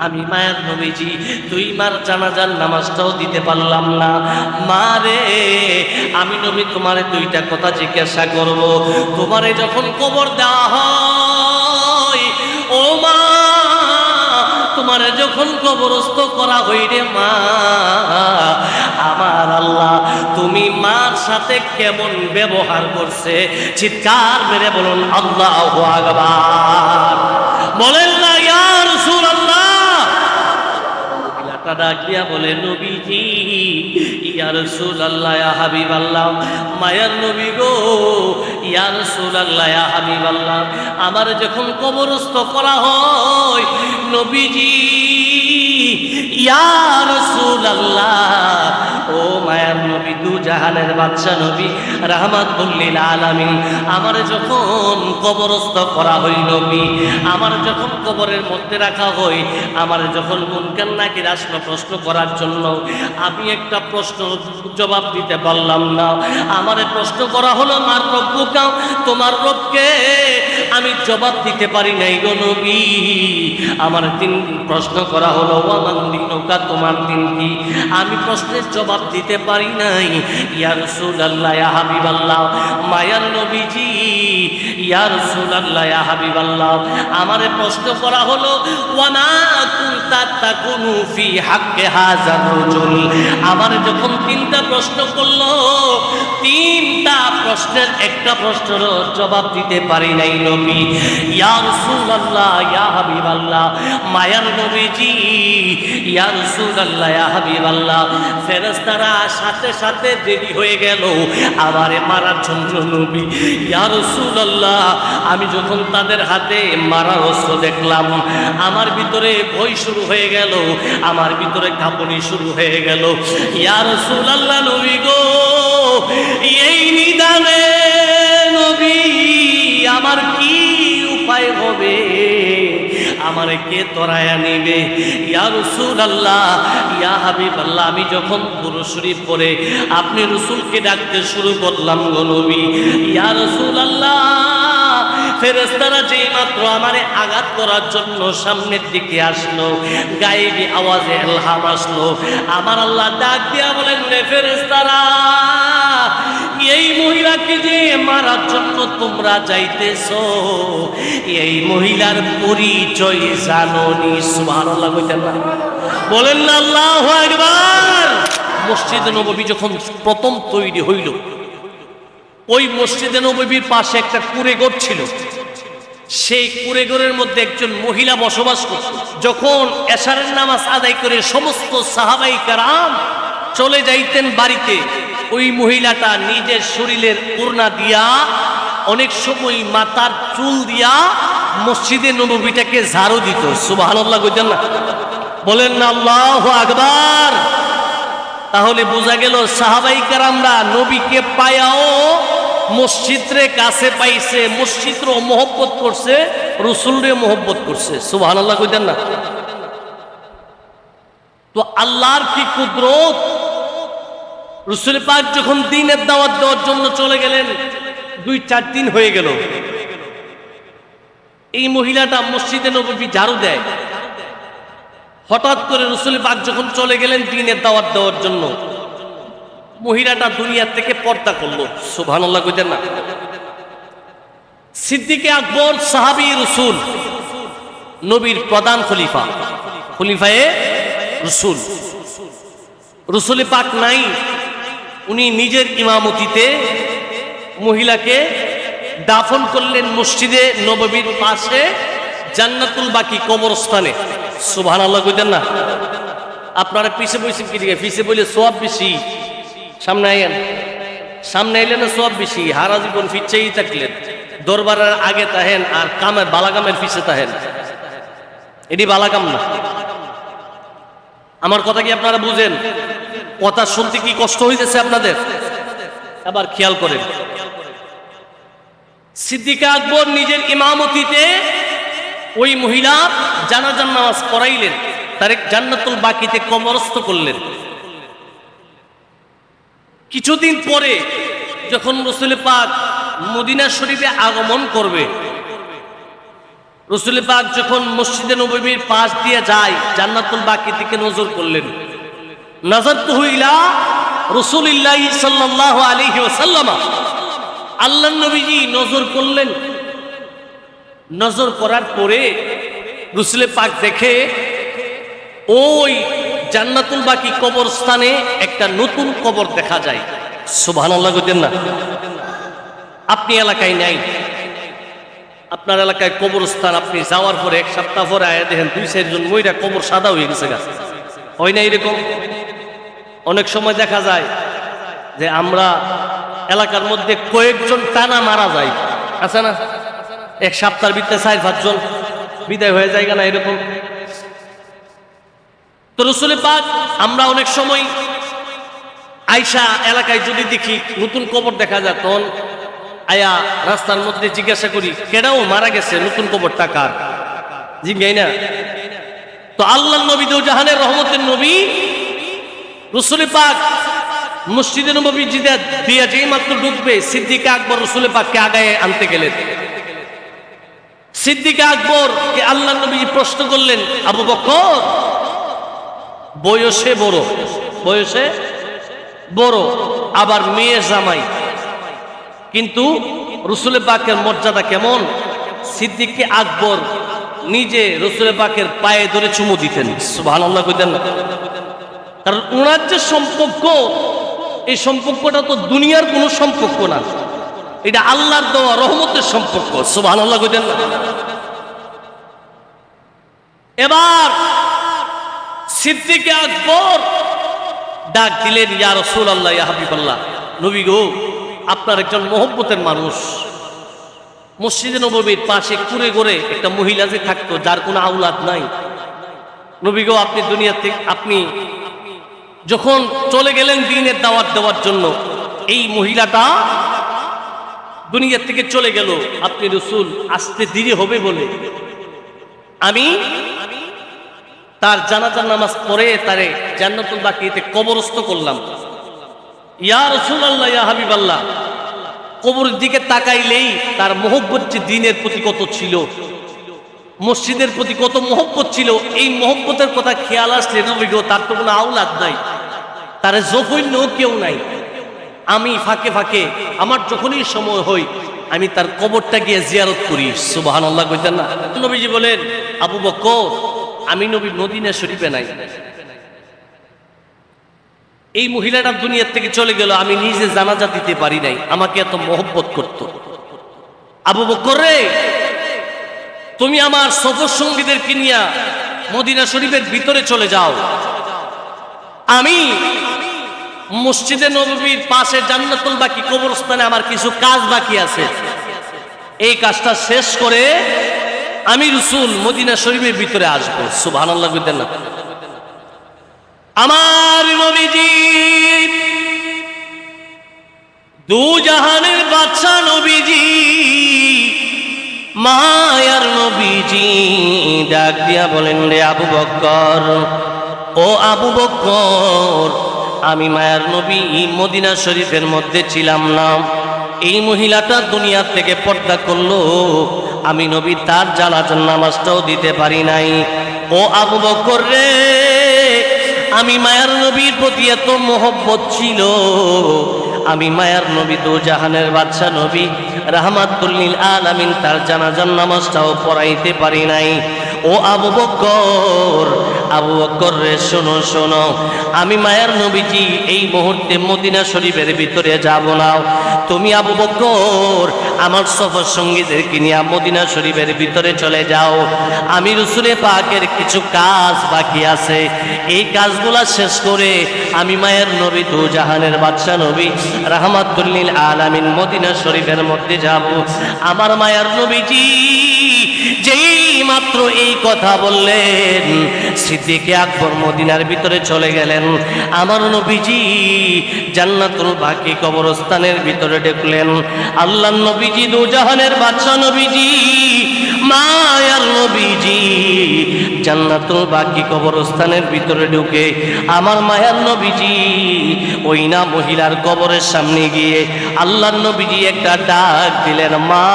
আমি মায়ের নবীজি তুই মার জানাজার নামাজটাও দিতে পারলাম না। মা রে, আমি নবী তোমারে দুইটা কথা জিজ্ঞাসা করব। তোমারে যখন কবর দেওয়া হয়, ও মা, তোমারে যখন কবরস্থ করা হইরে মা, আমার আল্লাহ তুমি মার সাথে কেমন ব্যবহার করছে? চিৎকার মেরে বলুন আল্লাহু আকবার। বলেন না ইয়া রাসূলুল্লাহ। ডাক দিয়া বলে, নবীজি, ইয়া রাসূলুল্লাহ, ইয়া হাবিবাল্লাহ, মায়ার নবী গো, ইয়া রাসূলুল্লাহ, ইয়া হাবিবাল্লাহ, আমার যখন কবরস্থ করা হয় নবীজি, ইয়া রাসূলুল্লাহ, ও মায়ার নবী, দু জাহানের বাদশা নবী, রাহমাতুল লিল আলামিন, আমার যখন কবরস্থ করা হয় নবী, আমার যখন কবরের মধ্যে রাখা হয়, আমার যখন মুনকার নাকির আসলো প্রশ্ন করার জন্য, আমি একটা প্রশ্ন জবাব দিতে পারলাম না। আমারে প্রশ্ন করা হলো, মার রব্বুকা, তোমার রবকে আমি জবাব দিতে পারি নাই গো নবী। আমার দিন প্রশ্ন করা হলো, ওয়ামান দিনুকা, তোমার দিন কি? আমি প্রশ্নের জবাব দিতে পারি নাই। ইয়া রাসূলুল্লাহ, ইয়া হাবিবাল্লাহ, মায়ার নবীজি, ইয়া রাসূলুল্লাহ, ইয়া হাবিবাল্লাহ, আমারে প্রশ্ন করা হলো, ওয়ামা কুনতা তাকুনু ফি হাক্কি হাযার রাজুল। আমার যখন তিনটা প্রশ্ন করলো, তিনটা প্রশ্নের একটা প্রশ্নের জবাব দিতে পারি নাই নবী। ইয়া রাসূলুল্লাহ, ইয়া হাবিবাল্লাহ, মায়ার নবীজি, ইয়া রাসূলুল্লাহ, ইয়া হাবিবাল্লাহ, ফেরেশতারা সাথে সাথে দেরি হয়ে গেল আমারে মারার জন্য নবী। ইয়া রাসূলুল্লাহ, আমি যখন তাদের হাতে মারার অস্ত্র দেখলাম, আমার ভিতরে ভয় শুরু হয়ে গেল, আমার ভিতরে কাঁপুনি শুরু হয়ে গেল। ইয়া রাসূলুল্লাহ, নবী গো, এই নিদানে নবী আমার কি উপায় হবে? আমারে কে তরায়া নিবে? ইয়া রাসূলুল্লাহ, ইয়া হাবিবাল্লাহ, আমি যখন দুরূদ শরীফ পড়ে আপনি রাসূলকে ডাকতে শুরু করলাম গো নবী। ইয়া রাসূলুল্লাহ, ফেরেশতারা যেই মাত্র আমারে আঘাত করার জন্য সামনের দিকে আসলো, গায়েবী আওয়াজে ইলহাম আসলো, আমার আল্লাহ ডাক দিয়া বলেন, রে ফেরেশতারা, এই মহিলাকে যে মারার জন্য তোমরা যাইতেছো, এই মহিলার পরিচয় জানোনি? সুবহানাল্লাহ কইতেন না? বলেন না আল্লাহু আকবার। মসজিদে নববী যখন প্রথম তৈরি হইল, ওই মসজিদে নববীর পাশে একটা কুঁড়েঘর ছিল। সেই কুঁড়েঘরের মধ্যে একজন মহিলা বসবাস করত। যখন এশারের নামাজ আদায় করে সমস্ত সাহাবাই কেরাম চলে যাইতেন বাড়িতে, ওই মহিলাটা নিজের শরীরের ওড়না দিয়া, অনেক সময় মাথার চুল দিয়া মসজিদে নববীটাকে ঝাড়ু দিত। সুবহানাল্লাহ কইতেন না? বলেন না আল্লাহু আকবার। তাহলে বোঝা গেল সাহাবাই কেরামরা নবীকে পায়াও মসজিদরে কাছে পাইছে, মসজিদরে মহব্বত করছে, রাসূলরে মহব্বত করছে। সুবহানাল্লাহ কইতেন না? তো আল্লাহর কি কুদরত! রাসূল পাক যখন দ্বীনের দাওয়াত দেওয়ার জন্য চলে গেলেন, 2-4 দিন হয়ে গেল, এই মহিলাটা মসজিদে নববী ঝাড়ু দেয়। হঠাৎ করে রাসূল পাক যখন চলে গেলেন দ্বীনের দাওয়াত দেওয়ার জন্য, মহিলাটা দুনিয়া থেকে পর্দা করলো। সুবহানাল্লাহ কইতেন না? সিদ্দিকে আকবর সাহাবী রাসূল, নবীর প্রধান খলিফা, খলিফায়ে রাসূল, রাসূল পাক নাই, উনি নিজের ইমামতিতে মহিলাকে দাফন করলেন মসজিদে নববীর পাশে জান্নাতুল বাকি কবরস্থানে। সুবহানাল্লাহ কইতেন না? আপনারা পিছে বইছেন কি দিকে? পিছে বইলে সওয়াব বেশি, সামনে আইয়েন। সামনে আইলে না সওয়াব বেশি। হারা জীবন ফিরছেই থাকলেন, দরবারের আগে তাহেন আর কামের বালাকামের পিছে তাহেন, এটি বালাকাম না। আমার কথা কি আপনারা বুঝেন? কথা শুনতে কি কষ্ট হইতেছে আপনাদের? আবার খেয়াল করেন, সিদ্দিকা আকবর নিজের ইমামতিতে ওই মহিলা জানাজার নামাজ পড়াইলেন, তার জান্নাতুল বাকিতে কবরস্থ করলেন। কিছুদিন পরে যখন রাসূল পাক মদিনা শরীফে আগমন করবে, রাসূল পাক যখন মসজিদে নববীর পাশ দিয়ে যায়, জান্নাতুল বাকি থেকে নজর করলেন। নাযারতুহু ইলা রাসূলিল্লাহি সাল্লাল্লাহু আলাইহি ওয়াসাল্লাম, আল্লাহর নবীজি নজর করলেন। নজর করার পরে রাসূল পাক দেখে ওই জান্নাতুল বাকি কবরস্থানে একটা নতুন কবর দেখা যায়। সুবহানাল্লাহ বলেন না? আপনি এলাকায় নাই, আপনার এলাকায় কবরস্থান, আপনি যাওয়ার পরে এক সপ্তাহ পরে আয়া দেখেন 2-4 জন মইরা কবর সাদা হয়ে গেছে গা, হয় না এরকম? অনেক সময় দেখা যায় যে আমরা এলাকার মধ্যে কয়েকজন টানা মারা যায়, আছে না? এক সপ্তাহের ভিতরে 4-5 জন বিদায় হয়ে যায় না, এরকম। তো রাসূল পাক আমরা অনেক সময় আয়সা এলাকায় যদি দেখি নতুন কবর দেখা যায়, তখন আয়া রাস্তার মধ্যে জিজ্ঞাসা করি, কেডাও মারা গেছে, নতুন কবরটা কার? জিজ্ঞাই না। তো আল্লাহর নবী দো জাহানের রহমতের নবী রাসূল পাক মসজিদে নববী দিয়া যেই মাত্র ঢুকবে, সিদ্দিক আকবর রাসূল পাককে আগায় আনতে গেলেন। সিদ্দিক আকবর কে আল্লাহর নবী প্রশ্ন করলেন, আবু বকর বয়সে বড়, বয়সে বড়, আবার মেয়ে জামাই, কিন্তু রাসূল পাকের মর্যাদা কেমন? সিদ্দিক আকবর নিজে রাসূল পাকের পায়ে ধরে চুমু দিতেন। সুবহানাল্লাহ কইতেন না? কারণ ওনার যে সম্পর্ক, এই সম্পর্কটা তো দুনিয়ার কোনো সম্পর্ক না, এটা আল্লাহর দেওয়া রহমতের সম্পর্ক। সুবহানাল্লাহ কইতেন না? এবার সিদ্দিক আকবর ডাক দিলেন, ইয়া রাসূলুল্লাহ, ইয়া হাবিবাল্লাহ, নবী গো, আপনার একজন মহব্বতের মানুষ, মসজিদে নববীর পাশে কুড়ে ঘরে একটা মহিলা যে থাকতো, যার কোনো আওলাদ নাই, নবী গো, আপনি দুনিয়া থেকে আপনি যখন চলে গেলেন দ্বীনের দাওয়াত দেওয়ার জন্য, এই মহিলাটা দুনিয়া থেকে চলে গেল, আপনি রাসূল আসতে দেরি হবে বলে আমি তার জানাজার নামাজ পড়ে তারে জান্নাতুল বাকিতে কবরস্থ করলাম। ইয়া রাসূলুল্লাহ, ইয়া হাবিবাল্লাহ, কবরের দিকে তাকাইলেই তার মহব্বত যে দ্বীনের প্রতি কত ছিল, মসজিদের প্রতি কত মহব্বত ছিল, এই মহব্বতের কথা খেয়াল আসলে নবী গো, তার তো কোনো আওলাদ নাই, তার যৌবন্য কেউ নাই, আমি ফাঁকে ফাঁকে আমার যখনই সময় হয় আমি তার কবরটা গিয়ে জিয়ারত করি। সুবহানাল্লাহ কইতেন না? নবীজি বলেন, আবু বকর, আমি নবী মদিনা শরীফে নাই, এই মহিলাটা দুনিয়ার থেকে চলে গেল, আমি নিজে জানাজা দিতে পারি নাই, আমাকে এত মহব্বত করত। আবু বকর রে, তুমি আমার সফর সঙ্গীদেরকে নিয়ে মদিনা শরীফের ভিতরে চলে যাও, আমি মসজিদে নববীর পাশে জান্নাতুল বাকি কবরস্থানে আমার কিছু কাজ বাকি আছে, এই কাজটা শেষ করে আমি রাসূল মদিনা শরীফের ভিতরে আসবো। সুবহানাল্লাহ কইতেন না? আমার নবীজি দু জাহানের বাদশা নবীজি, মায়ার নবীজি ডাক দিয়া বলেন, রে আবু বকর, ও আবু বকর, আমি মায়ার নবী মদিনা শরীফের মধ্যে ছিলাম না, এই মহিলাটা দুনিয়া থেকে পর্দা করলো, আমি নবী তার জানাজার নামাজটাও দিতে পারি নাই। ও আবু বকর রে, আমি মায়ার নবীর প্রতি এত মহব্বত ছিল, আমি মায়ার নবী দু জাহানের বাদশা নবী রাহমাতুল লিল আলামিন তার জানাজার নামাজটাও পড়াইতে পারি নাই। ও আবু বকর, আবু বকর রে, শোনো শোনো, আমি মায়ার নবীজি এই মুহূর্তে মদিনা শরীফের ভিতরে যাব না, তুমি আবু বকর আমার সফর সঙ্গীদেরকে নিয়ে মদিনা শরীফের ভিতরে চলে যাও, আমি রাসূলে পাকের কিছু কাজ বাকি আছে, এই কাজগুলা শেষ করে আমি মায়ের নবী দু জাহানের বাদশা নবী রাহমাতুল লিল আলামিন মদিনা শরীফের মধ্যে যাব। আমার মায়ের নবীজি যেই মাত্র এই কথা বললেন, সিদ্দিক আকবর মদিনার ভিতরে চলে গেলেন। আমার নবীজি জান্নাতুল বাকি কবরস্থানের ভিতরে ঢুকলেন। আল্লাহর নবীজি দু জাহানের বাদশা নবীজি মায়ার নবীজি জান্নাতুল বাকি কবরস্থানের ভিতরে ঢুকে আমার মায়ার নবীজি ওই না মহিলার কবরের সামনে গিয়ে আল্লাহর নবীজি একটা ডাক দিলেন, মা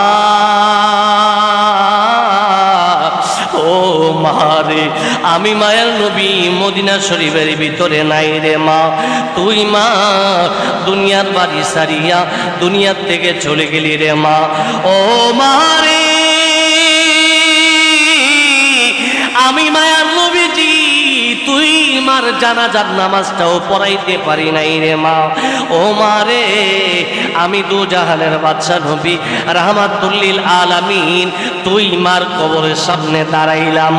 মারে, আমি মায়ের নবী মদিনা শরীফের ভিতরে নাই রে মা। তুই মা দুনিয়ার বাড়ি সারিয়া দুনিয়ার থেকে চলে গেলি রে মা। ও মারে, আমি মায়ার নবীজি তুই মার জানাজার নামাজটাও পড়াইতে পারি নাই রে মা। ও মারে, আমি দু জাহানের বাদশা নবী রাহমাতুল লিল আলামিন তুই মার কবরের সামনে দাঁড়াইলাম।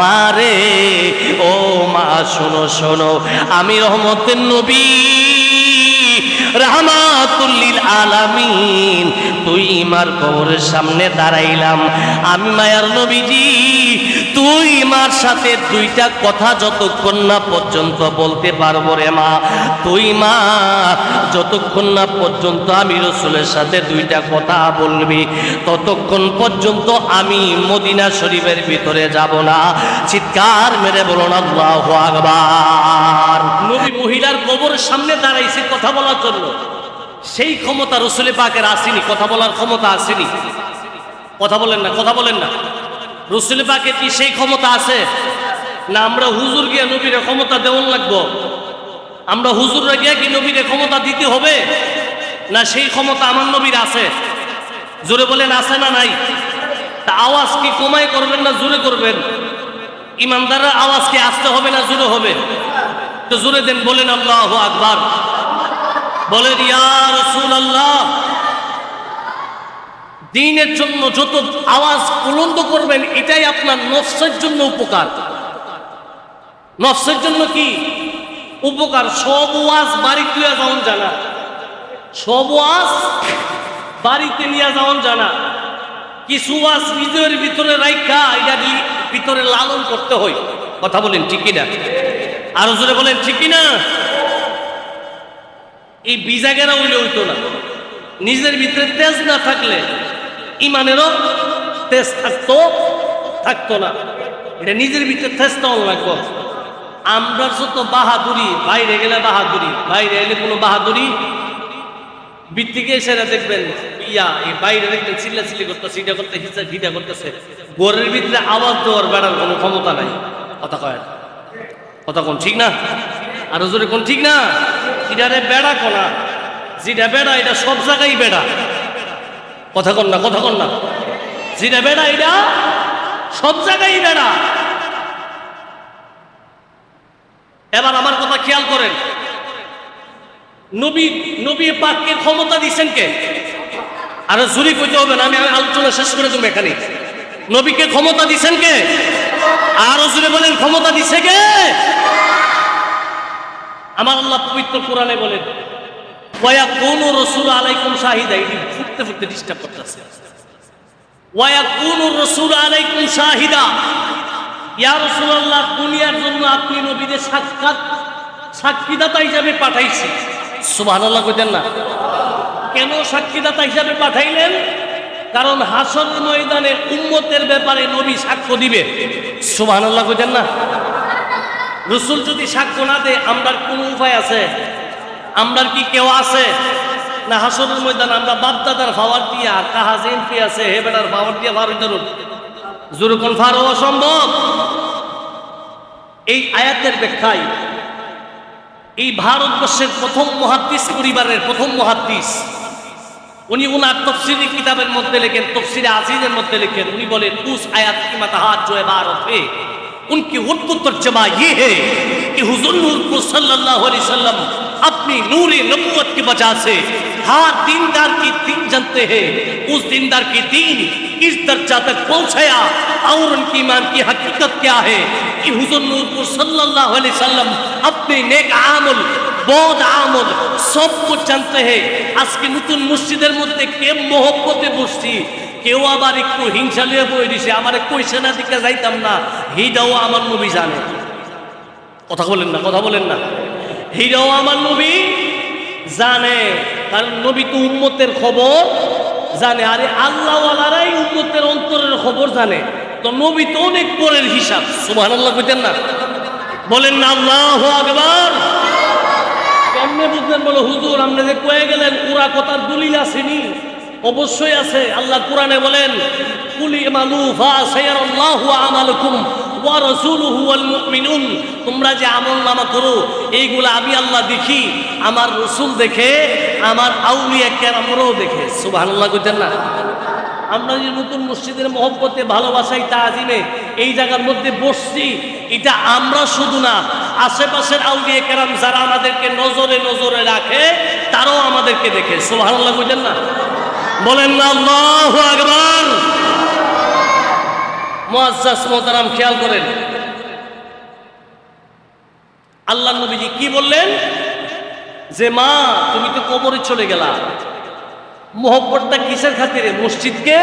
মারে, ও মা শোনো শোনো, আমি রহমতের নবী রাহমাতুল লিল আলামিন তুই মার কবরের সামনে দাঁড়াইলাম। আমি মায়ার নবীজি তুই মার সাথে দুইটা কথা যতক্ষণ না পর্যন্ত বলতে পারবো রে মা, তুই মা যতক্ষণ না পর্যন্ত আমি রসুলের সাথে দুইটা কথা বলবি ততক্ষণ পর্যন্ত আমি মদিনা শরীফের ভিতরে যাব না। চিৎকার মেরে বলুন আল্লাহু আকবার। নবী মহিলার কবরের সামনে দাঁড়াইছে কথা বলার জন্য, সেই ক্ষমতা রসুল পাকের আসেনি, কথা বলার ক্ষমতা আসেনি। কথা বলেন না, কথা বলেন না। রসুল পাকের কি সেই ক্ষমতা আছে? না আমরা হুজুর গিয়ে নবীর ক্ষমতা দেওয়ান লাগবো? আমরা হুজুররা গিয়ে কি নবীর ক্ষমতা দিতে হবে? না সেই ক্ষমতা আমার নবীর আছে? জোরে বলেন আছে না নাই? তা আওয়াজ কি কমাই করবেন না জোরে করবেন? ইমানদাররা আওয়াজ কি আসতে হবে না জোরে হবে? তো জোরে দেন, বলেন আল্লাহু আকবার, বলেন ইয়া রাসূলুল্লাহ। দ্বীনের জন্য যত আওয়াজ বুলন্দ করবেন এটাই আপনার নফসের জন্য উপকার। নফসের জন্য কি উপকার? সব ওয়াজ বাড়িতে নিয়ে যাওয়ান জানা, সব ওয়াজ বাড়িতে নিয়ে যাওয়ান জানা। কিছু ওয়াজ নিজের ভিতরে রাইখা এটা ভিতরে লালন করতে হয়। কথা বলেন ঠিক কিনা? আরো জোরে বলেন ঠিক কিনা? এই বিজাগেরা হইলে হইতো না। নিজের ভিতরে তেজ না থাকলে ইমানেরও তেজ থাকতো না। এটা নিজের ভিতরে তেজটা লাগবে। আমরা যত বাহাদুরি, বাইরে গেলে বাহাদুরি, বাইরে এলে কোনো বাহাদুরি ভিত্তিকে সেটা দেখবেন এই বাইরে দেখবেন চিল্লাচিল্লি করতেছে, এটা করতে হিটা করতেছে, ঘরের ভিতরে আওয়াজ দেওয়ার বেড়ার কোনো ক্ষমতা নাই। কথা কয়, কথা কোন ঠিক না? আরো জোরে কোন ঠিক না? এটারে বেড়া কোনা, যেটা বেড়া এটা সব জায়গায় বেড়া। কথা কন না, কথা কন না। যেটা বেড়া এটা সব জায়গায় বেড়া। এবার আমার কথা খেয়াল করেন, নবী পাককে ক্ষমতা দিচ্ছেন কে? আরে জুরি কইতে হবে না, আমি আলোচনা শেষ করে দেবো এখানে। নবীকে ক্ষমতা দিচ্ছেন কে? আরো জুড়ে বলেন ক্ষমতা দিছে কে? আমার আল্লাহ পবিত্র কোরআনে বলেন ওয়ায়াকুনু রাসূলু আলাইকুম শাহিদা। এই ফুটতে ফুটতে ডিস্টার্ব করতেছে। ওয়ায়াকুনু রাসূলু আলাইকুম শাহিদা, ইয়া রাসূলুল্লাহ দুনিয়ার জন্য আপনি নবীদের সাক্ষীদাতা হিসাবে পাঠাইছি। সুবহানাল্লাহ কইতেন না? কেন সাক্ষীদাতা হিসাবে পাঠাইলেন? কারণ হাসর ময়দানে উম্মতের ব্যাপারে নবী সাক্ষ্য দিবে। সুবহানাল্লাহ কইতেন না? রসুল যদি সাক্ষ্য না দেয় আমরার কোনো উপায় আছে? আমরার কি কেউ আছে? না হাসরের ময়দানে আমরা বাপদাদার ফাওয়ার দিয়া, আর কাহা যে এমপি আছে হে বেটার ফাওয়ার দিয়া ফার হইতে জোরকন ফার হওয়া সম্ভব? এই আয়াতের ব্যাখ্যায় এই ভারতবর্ষের প্রথম মুহাদ্দিস পরিবারের প্রথম মুহাদ্দিস উনি উনার তফসিরি কিতাবের মধ্যে লেখেন, তফসিরে আজিজের মধ্যে লেখেন, উনি বলেন उस आयत की मतहात जो इबारत है उनकी उर्दू तर्जमा ये है कि हुजूर नूर को सल्लल्लाहु अलैहि वसल्लम अपनी नूर नबुवत की वजह से हर दीनदार की दीन जानते हैं, उस दीनदार की दीन इस दर्जा तक पहुंचाया और उनकी ईमान की हकीकत क्या है कि हुजूर नूर को सल्लल्लाहु अलैहि वसल्लम अपने नेक आमल बहुत আমল সব कुछ জানতে हैं। আজকে নতুন মসজিদের মধ্যে কে মহব্বতে বসছি, কেউ আবার একটু হিংসা লিয়ে বই দিছে, আমার কইছে না দিকে যাইতাম না, হিটাও আমার নবী জানে। কথা বলেন না, কথা বলেন না। হিটাও আমার নবী জানে, কারণ নবী তো উম্মতের খবর জানে। আরে আল্লাহওয়ালারাই উম্মতের অন্তরের খবর জানে, তো নবী তো অনেক পরের হিসাব। সুবহানাল্লাহ কইতেন না? বলেন না আল্লাহু আকবার। কেমনে বুঝলেন? বলো হুজুর আপনি যে কয়ে গেলেন ওরা কথার দলিল আসেনি, অবশ্যই আছে। আল্লাহ কোরআনে বলেন, কুল ইমালু ফাসায়ারাল্লাহু আমালাকুম ওয়া রাসূলুহু ওয়াল মুমিনুন, তোমরা যে আমলনামা করো এইগুলা আমি আল্লাহ দেখি, আমার রাসূল দেখে, আমার আউলিয়া কেরামরাও দেখে। সুবহানাল্লাহ কইতেন না? আমরা যে নতুন মসজিদের মহব্বতে, ভালোবাসায়, তাজিমে এই জায়গার মধ্যে বসছি, এটা আমরা শুধু না, আশেপাশের আউলিয়া কেরাম যারা আমাদেরকে নজরে নজরে রাখে তারাও আমাদেরকে দেখে। সুবহানাল্লাহ কইতেন না? বলেন না আল্লাহু আকবার। মুআজ্জাজ মুহতারাম, খেয়াল করেন আল্লাহর নবীজি কি বললেন, যে মা তুমি তো কবরে চলে গেলা, মহব্বতটা কিসের খাতিরে? মসজিদকে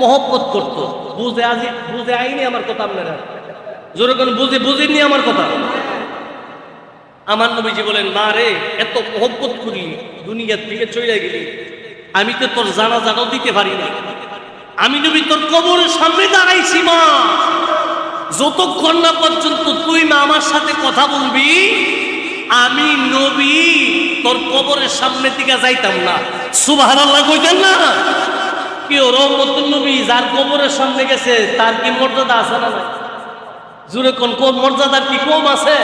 মহব্বত করতো। বুঝে আইনি আমার কথা আপনারা, জোরে কোন বুঝেননি আমার কথা? আমার নবীজি বলেন, মা রে, এত মহব্বত করি, দুনিয়ার থেকে চলে গেলি, আমি তো তোর জানাজাও দিতে পারি না, আমি নবী তোর কবরের সামনে দাঁড়াইছি মা, যতক্ষণ না পর্যন্ত তুই মা আমার সাথে কথা বলবি আমি নবী তোর কবরের সামনে থেকে যাইতাম না। সুবহানাল্লাহ কইতেন না? কি রহমতুল নবী যার কবরের সামনে গেছে তার কি মর্যাদা আছে না? জোরে কোন মর্যাদার কি কম আছে?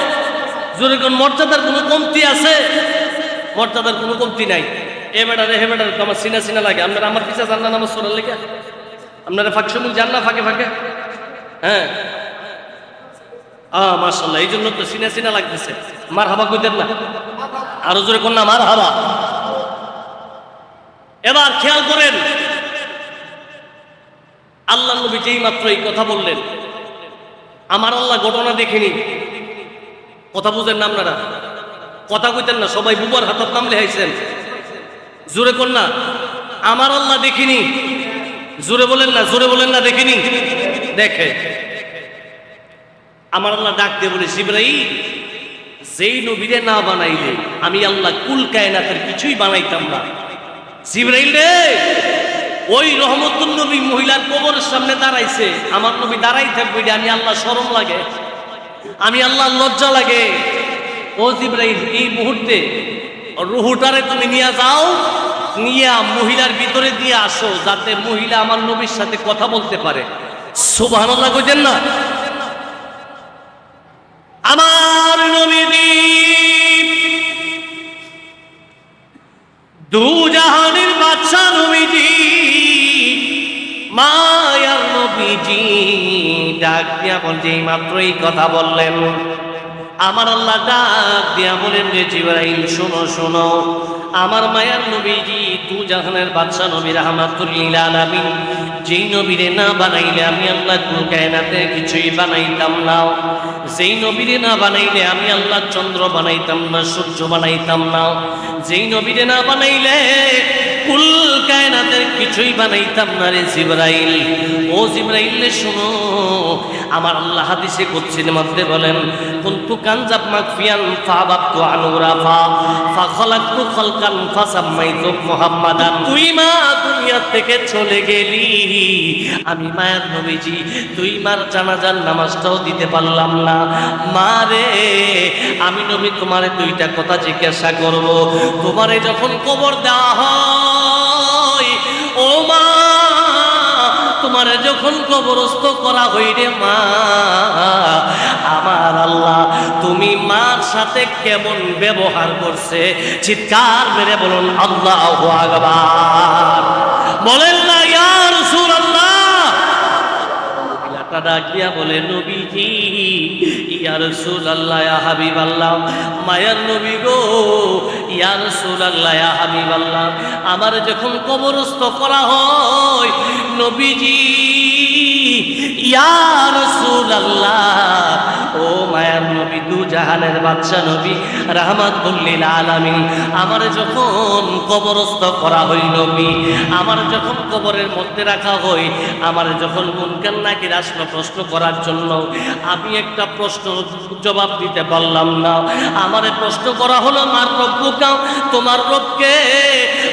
জোরে কোন মর্যাদার কোনো কমতি আছে? মর্যাদার কোনো কমতি নাই। এ বেটারে হে বেটার আমার সিনা সিনা লাগে। আপনারা আমার পিছা জান না নামাজ পড়ার লেগে? আপনারা ফাঁকসমুল জান না ফাঁকে ফাঁকে? হ্যাঁ, মাশাআল্লাহ, এই জন্য তো সিনা সিনা লাগতেছে। মার হাবা কইতেন না? আরো জোরে কোন না মার হাবা। এবার খেয়াল করেন, আল্লাহ নবী যেই মাত্র এই কথা বললেন, আমার আল্লাহ ঘটনা দেখেনি। কথা বুঝেন না আপনারা? কথা কইতেন না, সবাই বুবার হাতত নাম লেহাইছেন। জোরে কোন না আমার আল্লাহ দেখিনি? জোরে বলেন না, জোরে বলেন না দেখিনি? দেখে আমার আল্লাহ ডাক দিয়ে বলে, জিবরাইল, যেই নবীরে না বানাইলে আমি আল্লাহ কুল কায়নাতের কিছুই বানাইতাম না। জিবরাইল রে, ওই রহমতুল নবী মহিলার কবরের সামনে দাঁড়াইছে, আমার নবী দাঁড়াই থাকবে, আমি আল্লাহ শরম লাগে, আমি আল্লাহ লজ্জা লাগে। ও জিবরাইল, এই মুহূর্তে রুহুটারে তুমি নিয়ে যাও, নিয়ে মহিলার ভিতরে দিয়ে আসো, যাতে মহিলা আমার নবীর সাথে কথা বলতে পারে। সুবহানাল্লাহ কইতেন না? আমার নবী দু জাহানের বাদশা নবীজি, মায়ার নবীজি ডাক দিয়া বলছে, মাত্র এই কথা বললেন, আমার আল্লাহ ডাক দিয়া বলেন যে জিবরাইল শোনো শোনো, আমার মায়ার নবীজি দু জাহানের বাদশা নবী রাহমাতুল লিল আলামিন, যেই নবীরে না বানাইলে আমি আল্লাহ কুল কায়নাতে কিছুই বানাইতাম না, যেই নবীরে না বানাইলে আমি আল্লাহ চন্দ্র বানাইতাম না, সূর্য বানাইতাম না, যেই নবীরে না বানাইলে কুল কায়নাতের কিছুই বানাইতাম না রে জিবরাইল। ও জিবরাইল শোনো, আমার আল্লাহ হাদিসে কুদসির মধ্যে বলেন, কুনতু কানজাব মাকফিয়ান ফাবাতু আনুরাফা ফাখলাকতু খালকান ফাসাম্মাইতু মুহাম্মাদান। তুই মা দুনিয়া থেকে চলে গেলি, আমি মায়ের নবীজি তুই মার জানাজার নামাজটাও দিতে পারলাম না। মা রে, আমি নবী তোমারে দুইটা কথা জিজ্ঞাসা করব, তোমারে যখন কবর দেওয়া হয়, ও মা, তোমারে যখন কবরস্থ করা হইরে মা, আমার আল্লাহ তুমি মার সাথে কেমন ব্যবহার করছে? চিৎকার মেরে বলুন আল্লাহু আকবার। বলেন না ইয়া রাসূলুল্লাহ? ডাকিয়া বলে, নবীজি, ইয়া রাসূলুল্লাহ, ইয়া হাবিবাল্লাহ, মায়ার নবী গো, ইয়া রাসূলুল্লাহ, ইয়া হাবিবাল্লাহ, আমার যখন কবরস্থ করা হয় নবীজি, ইয়া রাসূলুল্লাহ, ও মায়ার নবী, দু জাহানের বাদশা নবী রাহমাতুল লিল আলামিন, আমার যখন কবরস্থ করা হয় নবী, আমার যখন কবরের মধ্যে রাখা হয়, আমার যখন মুনকার নাকির আসলো প্রশ্ন করার জন্য, আমি একটা প্রশ্ন জবাব দিতে পারলাম না। আমারে প্রশ্ন করা হলো, মার রব্বুকা, তোমার রবকে?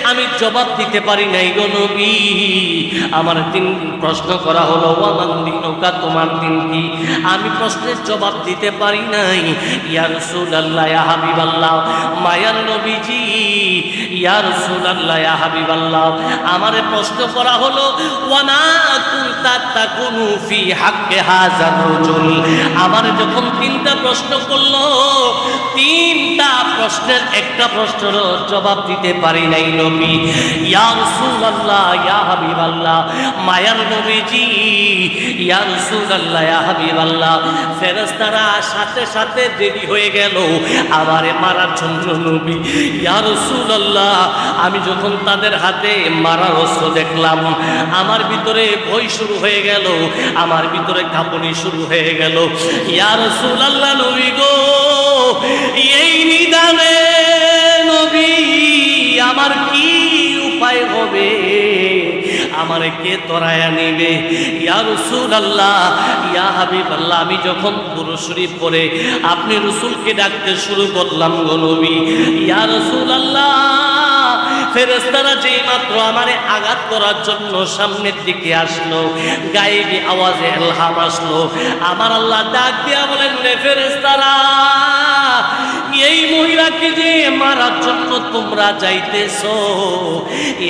আমি জবাব দিতে পারি নাই গো নবী। আমার তিন প্রশ্ন করা হলো, ওয়ামান দিনুকা, তোমার দিন কি? আমি প্রশ্নের জবাব দিতে পারি নাই। ইয়া রাসূলুল্লাহ, ইয়া হাবিবাল্লাহ, মায়ার নবীজি, ইয়া রাসূলুল্লাহ, ইয়া হাবিবাল্লাহ, আমারে প্রশ্ন করা হলো, ওয়ামা কুনতা তাকুনু ফি হাক্কি হাযার রাজুল। আমারে যখন তিনটা প্রশ্ন করলো, তিনটা প্রশ্নের একটা প্রশ্নের জবাব দিতে পারি নাই নবী। ইয়া রাসূলুল্লাহ, ইয়া হাবিবাল্লাহ, মায়ার নবীজি, ইয়া রাসূলুল্লাহ, ইয়া হাবিবাল্লাহ, ফেরেশতারা সাথে সাথে দেরি হয়ে গেল আমারে মারার জন্য নবী। ইয়া রাসূলুল্লাহ, আমি যখন তাদের হাতে মারার অস্ত্র দেখলাম, আমার ভিতরে ভয় শুরু হয়ে গেল, আমার ভিতরে কাঁপুনি শুরু হয়ে গেল। ইয়া রাসূলুল্লাহ, নবী গো, এই নিদানে নবী আমার কি উপায় হবে? আমারে কে তরায়া নিবে? ইয়া রাসূলুল্লাহ, ইয়া হাবিবাল্লাহ, আমি যখন দুরূদ শরীফ পড়ে আপনি রাসূলকে ডাকতে শুরু করলাম গো নবী। ইয়া রাসূলুল্লাহ, ফেরেশতারা যেই মাত্র আমারে আঘাত করার জন্য সামনের দিকে আসলো, গায়েবী আওয়াজে ইলহাম আসলো। আমার আল্লাহ ডাক দিয়া বলেন, রে ফেরেশতারা, এই মহিলাকে যে মারার জন্য তোমরা যাইতেছো,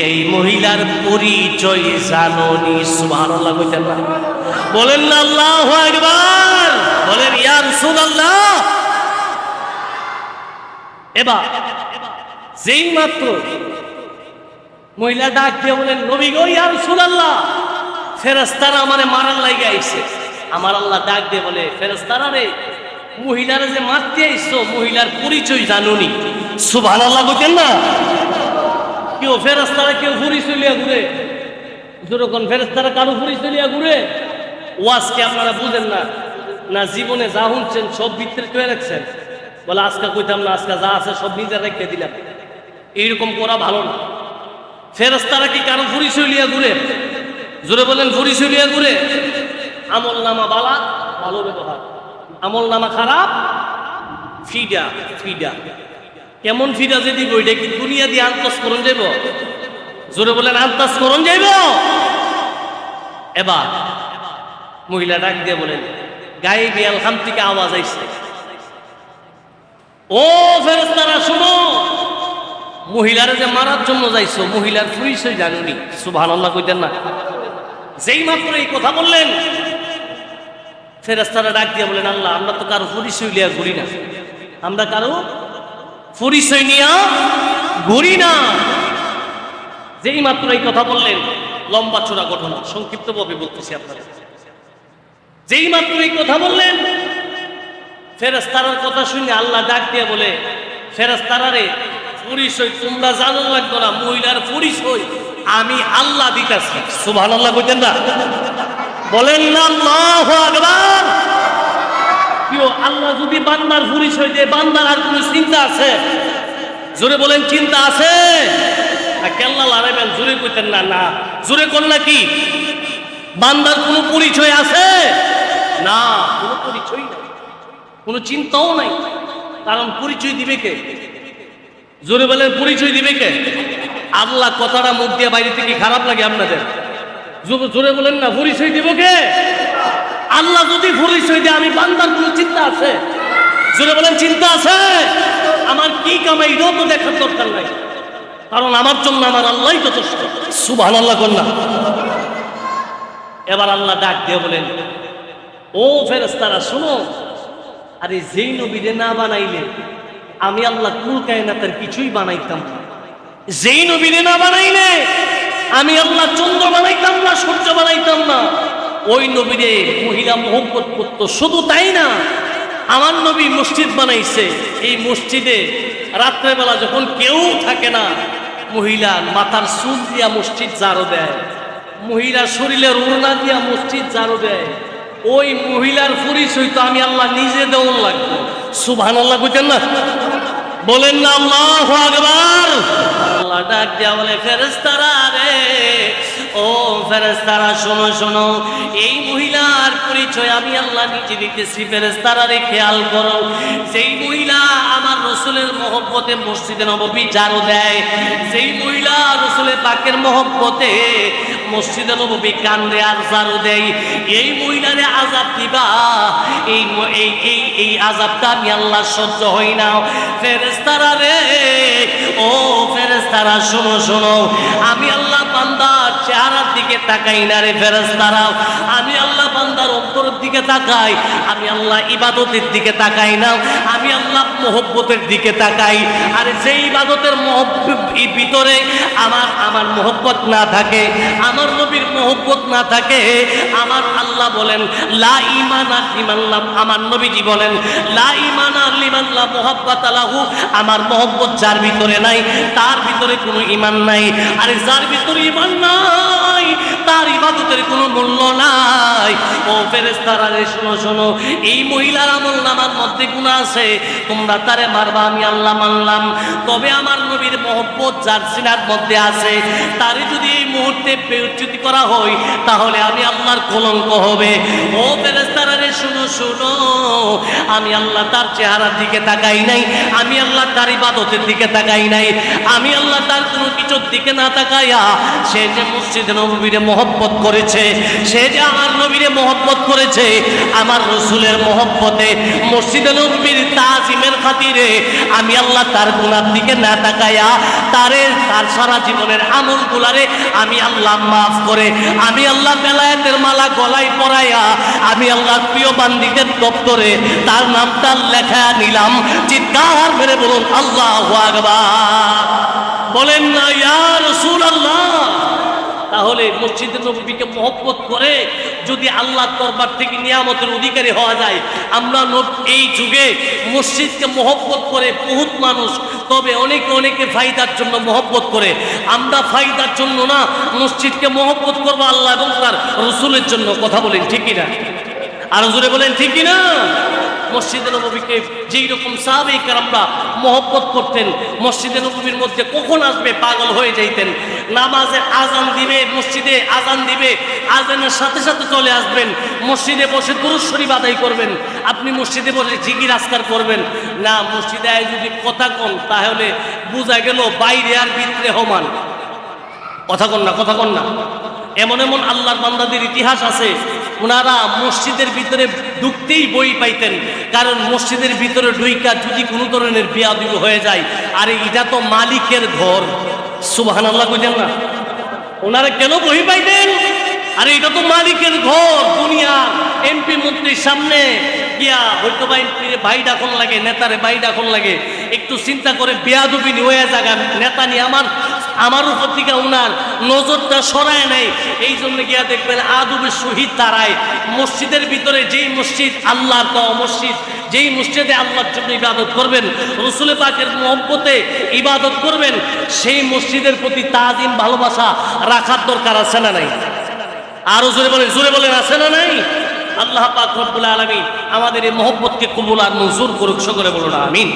এই মহিলার পরিচয় জানোনি? সুবহানাল্লাহ কইতেন না? বলেন না আল্লাহু আকবার, বলেন ইয়া রাসূলুল্লাহ। এবার যেই মাত্র মহিলা ডাক দিয়ে বলেন, নবী গো, ইয়া রাসূলুল্লাহ, ফেরেশতারা আমারে মারার লাগি আইছে। আমার আল্লাহ ডাক দিয়ে বলে, ফেরেশতারা রে, মহিলারা যে মারতে আইছো, মহিলার পরিচয় জানোনি? সুবহানাল্লাহ বলেন না? কেউ ফেরেশতারা কেউ পরিচয় লিয়া ঘুরে, যখন ফেরেশতারা কারো পরিচয় লিয়া ঘুরে, ওয়াজকে আপনারা বুঝেন না, না জীবনে যা শুনছেন সব ভিতরে তৈরি রাখছেন, বলে আজকে কইতাম না, আজকে যা আছে সব নিজে রেখে দিলাম। এইরকম করা ভালো না। ফেরেশতারা কি কারো পরিচয় লিয়া ঘুরে? জোরে বলেন, পরিচয় লিয়া ঘুরে। আমল নামা বালা, ভালো ব্যবহার, আমল নামা খারাপ, ফিডা। ফিডা কেমন ফিডা যে দিব? এটা কি দুনিয়া দিয়ে আন্তাজ করুন যাইব? জোরে বলেন, আন্তাজ করুন যাইব? এবার মহিলা ডাক দিয়ে বলেন, গায়েবী ইলহাম থেকে আওয়াজ আইছে, ও ফেরেশতারা শুনো, মহিলারে যে মারার জন্য যাইছো, মহিলার পরিচয় জানোনি? সুবহানাল্লাহ কইতেন না? যেই মাত্র এই কথা বললেন, ফেরেশতারা ডাক দিয়ে বলেন, আল্লাহ, আমরা তো কারো পরিচয় লিয়া ঘুরি না, আমরা কারো পরিচয় নিয়া ঘুরি না। যেই মাত্র এই কথা বললেন, লম্বা চোরা ঘটনা, সংক্ষিপ্তভাবে বলতেছি আপনারা। যেই মাত্র এই কথা বললেন, ফেরেশতারার কথা শুনে আল্লাহ ডাক দিয়ে বলে, ফেরেশতারা রে, পরিচয় তোমরা জানো লাগতো না, মহিলার পরিচয় আমি আল্লাহ দিতেছি। সুবহানাল্লাহ কইতেন না? বলেন না আল্লাহু আকবার। কেউ আল্লাহ যদি বান্দার পরিচয় দেয়, বান্দার আর কোনো চিন্তা আছে? জোরে বলেন, চিন্তা আছে? কেল্লা লড়াইবেন, জোরে কইতেন না? না, জোরে কোন নাকি? বান্দার কোনো পরিচয় আছে? না, কোনো পরিচয় নাই, কোনো চিন্তাও নাই। কারণ পরিচয় দিবে কে? জোরে বলেন, পরিচয় দিবে কে? আল্লাহ। কথাটা মুখ দিয়ে বাইরে থেকে খারাপ লাগে আপনাদের? জোরে বলেন না, পরিচয় দিব কে? আল্লাহ যদি পরিচয় দেয়, আমি বান্দার কোনো চিন্তা আছে? জোরে বলেন, চিন্তা আছে? আমার কি কামাই এটাও তো দেখার দরকার নাই, কারণ আমার জন্য আমার আল্লাহই যথেষ্ট। সুবহানাল্লাহ কন্যা। এবার আল্লাহ ডাক দিয়ে বলেন, ও ফেরেশতারা শুনো, আরে যেই নবীরে না বানাইলে আমি আল্লাহ কুল কায়নাতের কিছুই বানাইতাম না। যেই নবীরে না বানাইলে আমি আল্লাহ চন্দ্র বানাইতাম না, সূর্য বানাইতাম না। ওই নবীরে মহিলা মোহব্বত করতো। শুধু তাই না, আমার নবী মসজিদ বানাইছে, এই মসজিদে রাত্রেবেলা যখন কেউ থাকে না, মহিলা মাথার চুল দিয়া মসজিদ ঝাড়ু দেয়, মহিলা শরীরের ওড়না দিয়া মসজিদ ঝাড়ু দেয়। ওই মহিলার পরিচয় তো আমি আল্লাহ নিজে দেওয়ার লাগবো। সুবহানাল্লাহ কইতেন না? বলেন না আল্লাহু আকবার। আল্লাহ ডাক দিয়া বলে, ফেরেশতারা রে, ও ও ফেরেশতারা শোনো শোনো, এই মহিলার পরিচয় আমি আল্লাহ নিজে দিতেছি, ফেরেশতারা রে খেয়াল করো। যেই মহিলা আমার রসুলের মহব্বতে মসজিদে নববী ঝাড়ু দেয়, যেই মহিলা রসুলের পাকের মহব্বতে মসজিদে নববী কান্দে আর ঝাড়ু দেয়, এই মহিলারে আযাব দিবা। এই এই এই এই আযাবটা আমি আল্লাহ সহ্য হই না। ফেরেশতারা রে, ও ফেরেশতারা শোনো শোনো, আমি আল্লাহ বান্দার চেহারার দিকে তাকাই না রে ফেরেশতারা, আমি আল্লাহ বান্দার অন্তরের দিকে তাকাই, আমি আল্লাহ ইবাদতের দিকে তাকাই না, আমি আল্লাহ মহব্বতের দিকে তাকাই। আর যেই ইবাদতের ভিতরে আমার মহব্বত না থাকে, আমার নবীর মহব্বত না থাকে, আমার আল্লাহ বলেন লা ঈমানা লিমান লাম, আমার নবীজি বলেন লা ঈমানা লিমান লা মুহাব্বাতা লাহু, আমার মহব্বত যার ভিতরে নাই তার ভিতরে কোনো ঈমান নাই। আর যার ভিতরে ঈমান নাই তার ইবাদতের কোনো মূল্য নাই। ও ফেরেশতারা রে শোনো শোনো, এই মহিলার আমলনামার মধ্যে গুনাহ আছে, তোমরা তারে মারবা, আমি আল্লাহ মানলাম। তবে আমার নবীর মহব্বত যার সিনার মধ্যে আছে, তারে যদি এই মুহূর্তে বেইজ্জতি করা হয় তাহলে আমি আল্লাহর কলঙ্ক হবে। ও ফেরেশতারা রে শোনো শোনো, আমি আল্লাহ তার চেহারার দিকে তাকাই নাই, আমি আল্লাহ তার ইবাদতের দিকে তাকাই নাই, আমি আল্লাহ তার কোনো কিছুর দিকে না তাকাইয়া সে যে মসজিদে নববীরে মহব্বত করেছে, সে যে আমার নবীরে মহব্বত করেছে, আমার রসুলের মহব্বতে মসজিদে নববীর তাজিমের খাতিরে আমি আল্লাহ তার গুনার দিকে না তাকাইয়া তার সারা জীবনের আমলগুলারে আমি আল্লাহ মাফ করে, আমি আল্লাহ বেলায়েতের মালা গলায় পরাইয়া আমি আল্লাহর প্রিয় বান্দিদের দপ্তরে তার নামটা লেখা নিলাম। চিৎকার মেরে বলুন আল্লাহু আকবার, বলেন না ইয়া রাসূলুল্লাহ। তাহলে মসজিদে নববীকে মহব্বত করে যদি আল্লাহর দরবার থেকে নিয়ামতের অধিকারী হওয়া যায়, আমরা এই যুগে মসজিদকে মহব্বত করে বহুত মানুষ, তবে অনেকে ফায়দার জন্য মহব্বত করে, আমরা ফায়দার জন্য না, মসজিদকে মহব্বত করবো আল্লাহ এবং তার রসুলের জন্য। কথা বলেন ঠিক কিনা? আরো জোরে বলেন ঠিক কিনা? মসজিদে নববীকে যেই রকম সাহাবায়ে কেরামরা মহব্বত করতেন, মসজিদে নববীর মধ্যে কখন আসবে পাগল হয়ে যাইতেন। নামাজের আজান দিবে, মসজিদে আজান দিবে, আজানের সাথে সাথে চলে আসবেন, মসজিদে বসে দুরূদ শরীফ আদায় করবেন। আপনি মসজিদে বসে জিকির আজকার করবেন না, মসজিদে যদি কথা কন তাহলে বোঝা গেল বাইরে আর ভিতরে সমান। কথা কন না। এমন এমন আল্লাহর বান্দাদের ইতিহাস আছে, ওনারা মসজিদের ভিতরে ঢুকতেই বই পাইতেন, কারণ মসজিদের ভিতরে ঢুইকা যদি কোনো ধরনের বেয়াদবি হয়ে যায়, আরে এটা তো মালিকের ঘর, সুবহানাল্লাহ কইতেন না? ওনারা কেন বই পাইতেন? আরে এটা তো মালিকের ঘর, দুনিয়া এমপি মন্ত্রীর সামনে গিয়া হয়তো ভাই ডাকন লাগে, নেতারে ভাই ডাকন লাগে, একটু চিন্তা করে বেয়াদবি হয়ে জায়গা নেতা নিয়ে আমার উপর থেকে ওনার নজরটা সরায় নেই, এই জন্য গিয়া দেখবেন আদবের শহীদ দাঁড়ায়। মসজিদের ভিতরে যেই মসজিদ আল্লাহর দেওয়া মসজিদ, যেই মসজিদে আল্লাহর জন্য ইবাদত করবেন, রসুল পাকের মহব্বতে ইবাদত করবেন, সেই মসজিদের প্রতি তাজিম ভালোবাসা রাখার দরকার আছে না নাই? আরো জোরে বলেন আছে না নাই? আল্লাহ পাক রব্বুল আলামিন আমাদের এই মহব্বতকে কবুল আর মঞ্জুর করুক, সকলে বলুন আমিন।